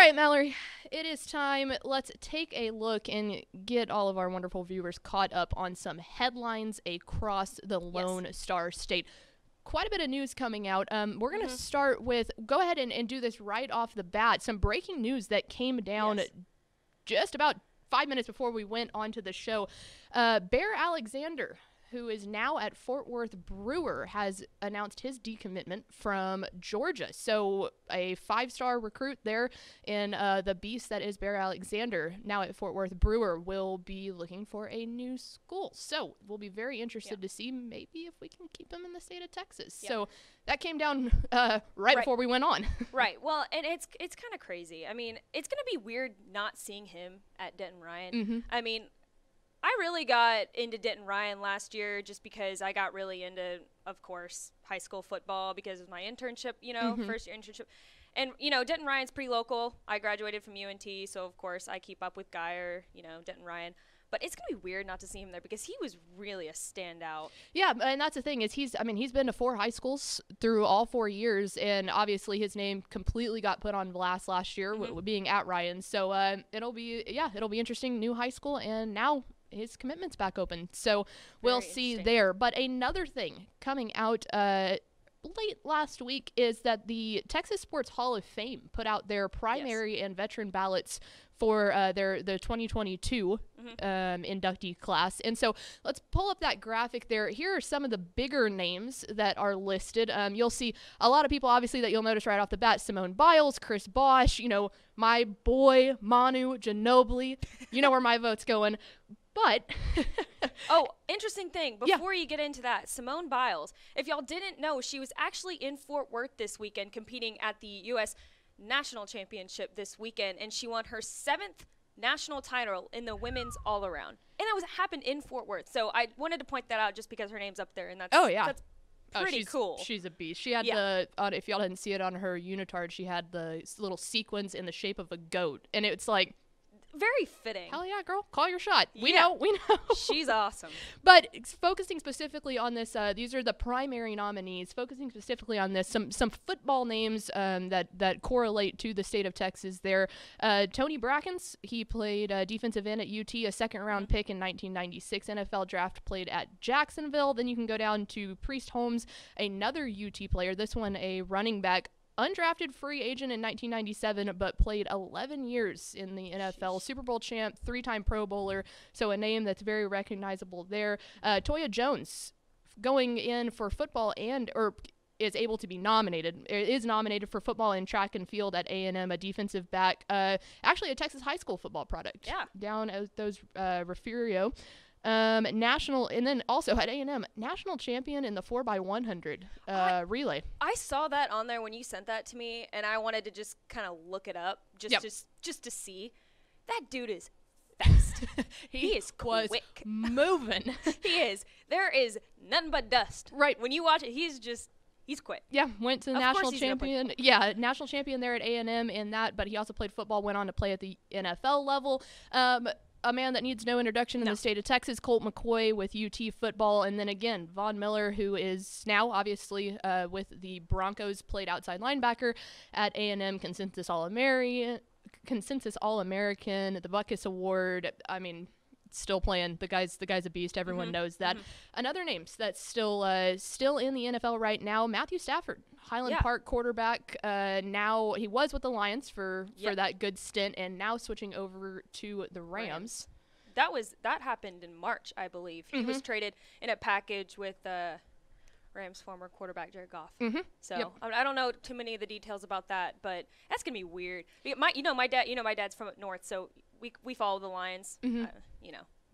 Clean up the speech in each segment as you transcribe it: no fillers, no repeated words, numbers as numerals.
right, Mallory, it is time. Let's take a look and get all of our wonderful viewers caught up on some headlines across the Lone Star State. Quite a bit of news coming out. We're going to start with, go ahead and do this right off the bat. Some breaking news that came down just about 5 minutes before we went on to the show. Bear Alexander, who is now at Fort Worth Brewer, has announced his decommitment from Georgia. So a 5-star recruit there in the beast that is Bear Alexander, now at Fort Worth Brewer, will be looking for a new school. So we'll be very interested to see maybe if we can keep him in the state of Texas. So that came down right before we went on. Right. Well, and it's kind of crazy. I mean, it's going to be weird not seeing him at Denton Ryan. I mean, I really got into Denton Ryan last year just because I got really into, of course, high school football because of my internship, first year internship. And, Denton Ryan's pretty local. I graduated from UNT, so, of course, I keep up with Geyer, Denton Ryan. But it's going to be weird not to see him there because he was really a standout. Yeah, and that's the thing is he's been to 4 high schools through all 4 years, and obviously his name completely got put on blast last year with being at Ryan. So it'll be interesting, new high school, and now his commitment's back open. So we'll see there. But another thing coming out late last week is that the Texas Sports Hall of Fame put out their primary and veteran ballots for the 2022 inductee class. And so let's pull up that graphic there. Here are some of the bigger names that are listed. You'll see a lot of people, obviously, that you'll notice right off the bat. Simone Biles, Chris Bosch, my boy, Manu Ginobili. You know where my vote's going. But oh, interesting thing. Before you get into that, Simone Biles, if y'all didn't know, she was actually in Fort Worth this weekend competing at the U.S. National Championship this weekend, and she won her 7th national title in the women's all-around. And that happened in Fort Worth. So I wanted to point that out just because her name's up there, and that's that's pretty cool. She's a beast. She had if y'all didn't see it on her unitard, she had the little sequins in the shape of a goat, and it's like, very fitting. Hell yeah, girl. Call your shot. We know. She's awesome. But focusing specifically on this, these are the primary nominees. Focusing specifically on this, some football names that correlate to the state of Texas there. Tony Brackens, he played defensive end at UT, a second-round pick in 1996. NFL draft, played at Jacksonville. Then you can go down to Priest Holmes, another UT player. This one a running back. Undrafted free agent in 1997, but played 11 years in the NFL. Super Bowl champ, 3-time Pro Bowler, so a name that's very recognizable there. Toya Jones, going in for football is able to be nominated. Is nominated for football and track and field at A&M, a defensive back. Actually, a Texas high school football product. Yeah. Down at those Refugio. National, and then also at A&M, national champion in the 4x100 relay. I saw that on there when you sent that to me, and I wanted to just kind of look it up just to see. That dude is fast. he is quick. Moving. He is. There is nothing but dust. Right. When you watch it, he's quick. Yeah, went to the national champion. Yeah, national champion there at A&M in that, but he also played football, went on to play at the NFL level. A man that needs no introduction in the state of Texas, Colt McCoy with UT football. And then again, Von Miller, who is now obviously with the Broncos, played outside linebacker at A&M, consensus All-American, the Butkus Award. I mean, still playing. The guy's a beast. Everyone knows that. Another name that's still in the NFL right now, Matthew Stafford, Highland Park quarterback. Now he was with the Lions for that good stint, and now switching over to the Rams. That happened in March, I believe. He was traded in a package with Rams former quarterback Jared Goff. So I don't know too many of the details about that, but that's gonna be weird. My dad's from up north, so we follow the Lions.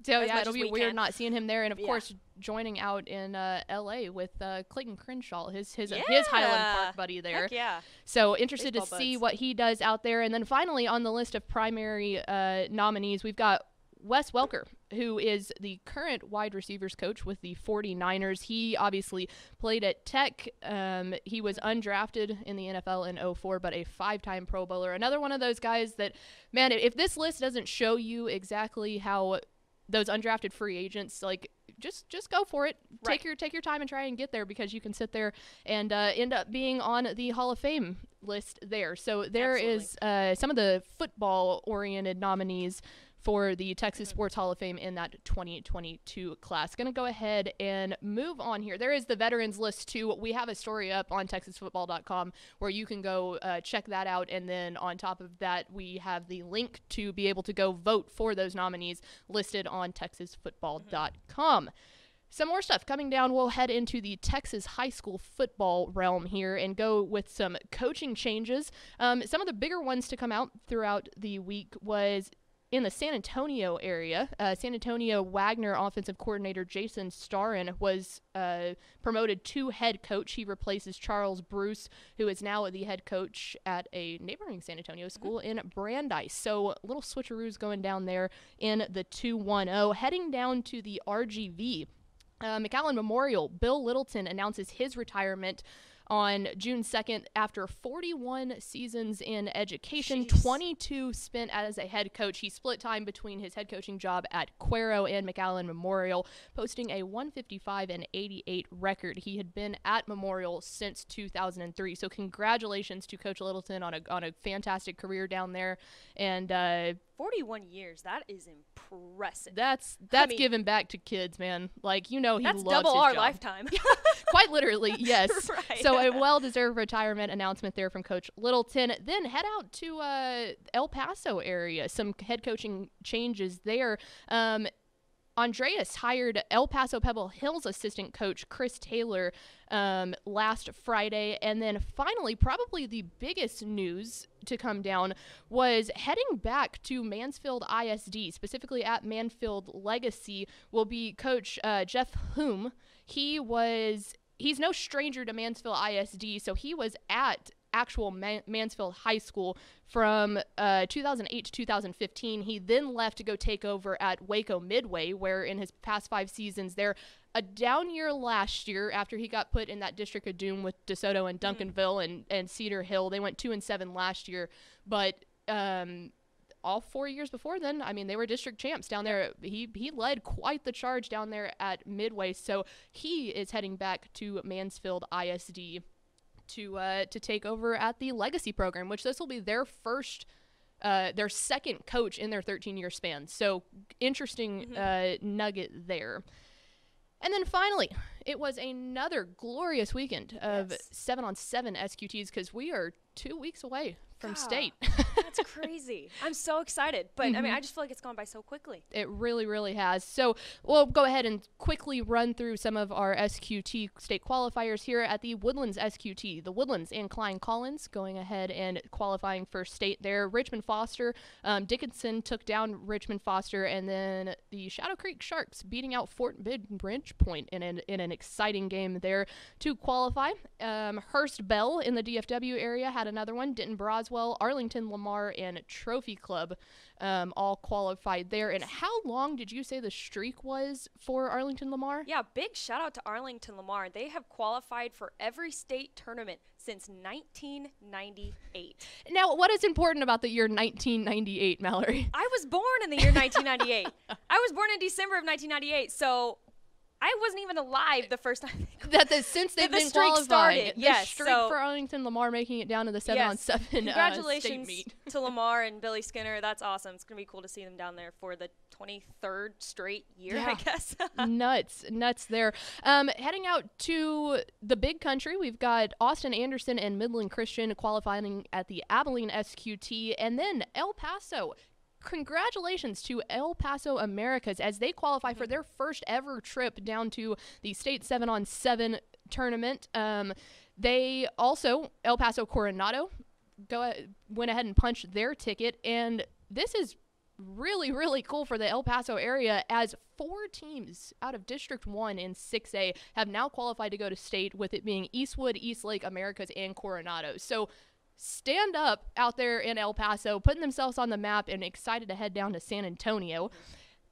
So yeah, it'll be weird not seeing him there, and of course joining out in L.A. with Clayton Crenshaw, his Highland Park buddy there. Heck yeah. So interested to see what he does out there, and then finally on the list of primary nominees, we've got Wes Welker, who is the current wide receivers coach with the 49ers. He obviously played at Tech. He was undrafted in the NFL in 2004, but a 5-time Pro Bowler. Another one of those guys that, man, if this list doesn't show you exactly how those undrafted free agents, like, just go for it. Right. Take your time and try and get there, because you can sit there and end up being on the Hall of Fame list there. So there is some of the football-oriented nominees for the Texas Sports Hall of Fame in that 2022 class. Going to go ahead and move on here. There is the veterans list too. We have a story up on TexasFootball.com where you can go check that out. And then on top of that, we have the link to be able to go vote for those nominees listed on TexasFootball.com. Some more stuff coming down. We'll head into the Texas high school football realm here and go with some coaching changes. Some of the bigger ones to come out throughout the week was in the San Antonio area. San Antonio Wagner offensive coordinator Jason Starrin was promoted to head coach. He replaces Charles Bruce, who is now the head coach at a neighboring San Antonio school in Brandeis. So little switcheroos going down there in the 2-1-0. Heading down to the RGV. McAllen Memorial, Bill Littleton announces his retirement on June 2nd after 41 seasons in education. Jeez. 22 spent as a head coach. He split time between his head coaching job at Cuero and McAllen Memorial, posting a 155-88 record. He had been at Memorial since 2003. So congratulations to Coach Littleton on a fantastic career down there. And 41 years. That is impressive. That's giving back to kids, man. Like, he that's loves double his our job. lifetime. Quite literally, yes. Right. So a well-deserved retirement announcement there from Coach Littleton. Then head out to El Paso area. Some head coaching changes there. Andreas hired El Paso Pebble Hills assistant coach Chris Taylor last Friday. And then finally, probably the biggest news to come down was heading back to Mansfield ISD, specifically at Mansfield Legacy, will be Coach Jeff Hume. He's no stranger to Mansfield ISD, so he was at actual Mansfield High School from 2008 to 2015. He then left to go take over at Waco Midway, where in his past 5 seasons there, a down year last year after he got put in that District of Doom with DeSoto and Duncanville and Cedar Hill. They went 2-7 last year, but all 4 years before then, I mean, they were district champs down there. He led quite the charge down there at Midway, so he is heading back to Mansfield ISD to take over at the Legacy program, which this will be their second coach in their 13-year span. So interesting nugget there. And then finally, it was another glorious weekend of 7-on-7 SQTs, because we are 2 weeks away from state. That's crazy. I'm so excited. But, I mean, I just feel like it's gone by so quickly. It really, really has. So we'll go ahead and quickly run through some of our SQT state qualifiers here at the Woodlands SQT. The Woodlands and Klein Collins going ahead and qualifying for state there. Richmond Foster, Dickinson took down Richmond Foster, and then the Shadow Creek Sharks beating out Fort Bridgepoint in an exciting game there to qualify. Hearst Bell in the DFW area had another one. Denton Broswell, Arlington Lamar, and Trophy Club all qualified there. And how long did you say the streak was for Arlington Lamar? Yeah, big shout out to Arlington Lamar. They have qualified for every state tournament since 1998. Now, what is important about the year 1998, Mallory? I was born in the year 1998. I was born in December of 1998, so I wasn't even alive the first time. Since they've been streak qualified. started. The Yes, streak so for Arlington Lamar making it down to the 7-on-7 Congratulations state meet. to Lamar and Billy Skinner. That's awesome. It's going to be cool to see them down there for the 23rd straight year, I guess. Nuts there. Heading out to the big country, we've got Austin Anderson and Midland Christian qualifying at the Abilene SQT, and then El Paso. Congratulations to El Paso Americas as they qualify for their first ever trip down to the state 7-on-7 tournament. They also, El Paso Coronado, went ahead and punched their ticket, and this is really, really cool for the El Paso area, as 4 teams out of District 1 in 6A have now qualified to go to state, with it being Eastwood, Eastlake, Americas, and Coronado. So stand up out there in El Paso, putting themselves on the map and excited to head down to San Antonio.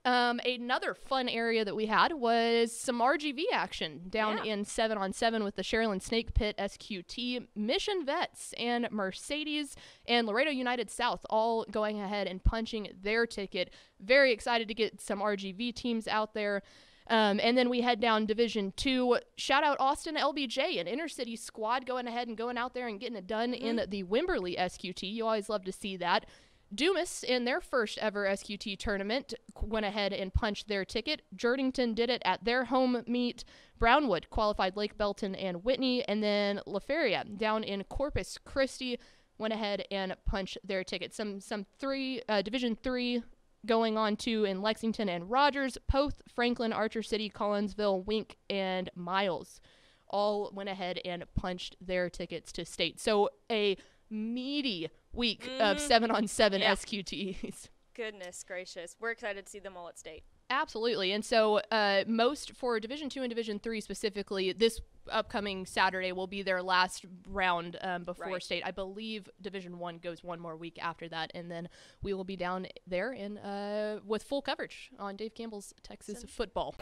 Another fun area that we had was some RGV action down in 7-on-7 with the Sherilyn Snake Pit SQT, Mission Vets, and Mercedes and Laredo United South all going ahead and punching their ticket. Very excited to get some RGV teams out there. And then we head down Division 2. Shout out Austin LBJ, an inner city squad going ahead and going out there and getting it done in the Wimberley SQT. You always love to see that. Dumas, in their first ever SQT tournament, went ahead and punched their ticket. Jerdington did it at their home meet. Brownwood qualified Lake Belton and Whitney. And then La Feria down in Corpus Christi went ahead and punched their ticket. Some Division 3 going on to in Lexington and Rogers. Poth, Franklin, Archer City, Collinsville, Wink, and Miles all went ahead and punched their tickets to state. So a meaty week of 7-on-7 SQTs. Goodness gracious. We're excited to see them all at state. Absolutely. And so most for Division 2 and Division 3 specifically, this upcoming Saturday will be their last round before state. I believe Division 1 goes one more week after that, and then we will be down there in with full coverage on Dave Campbell's Texas football.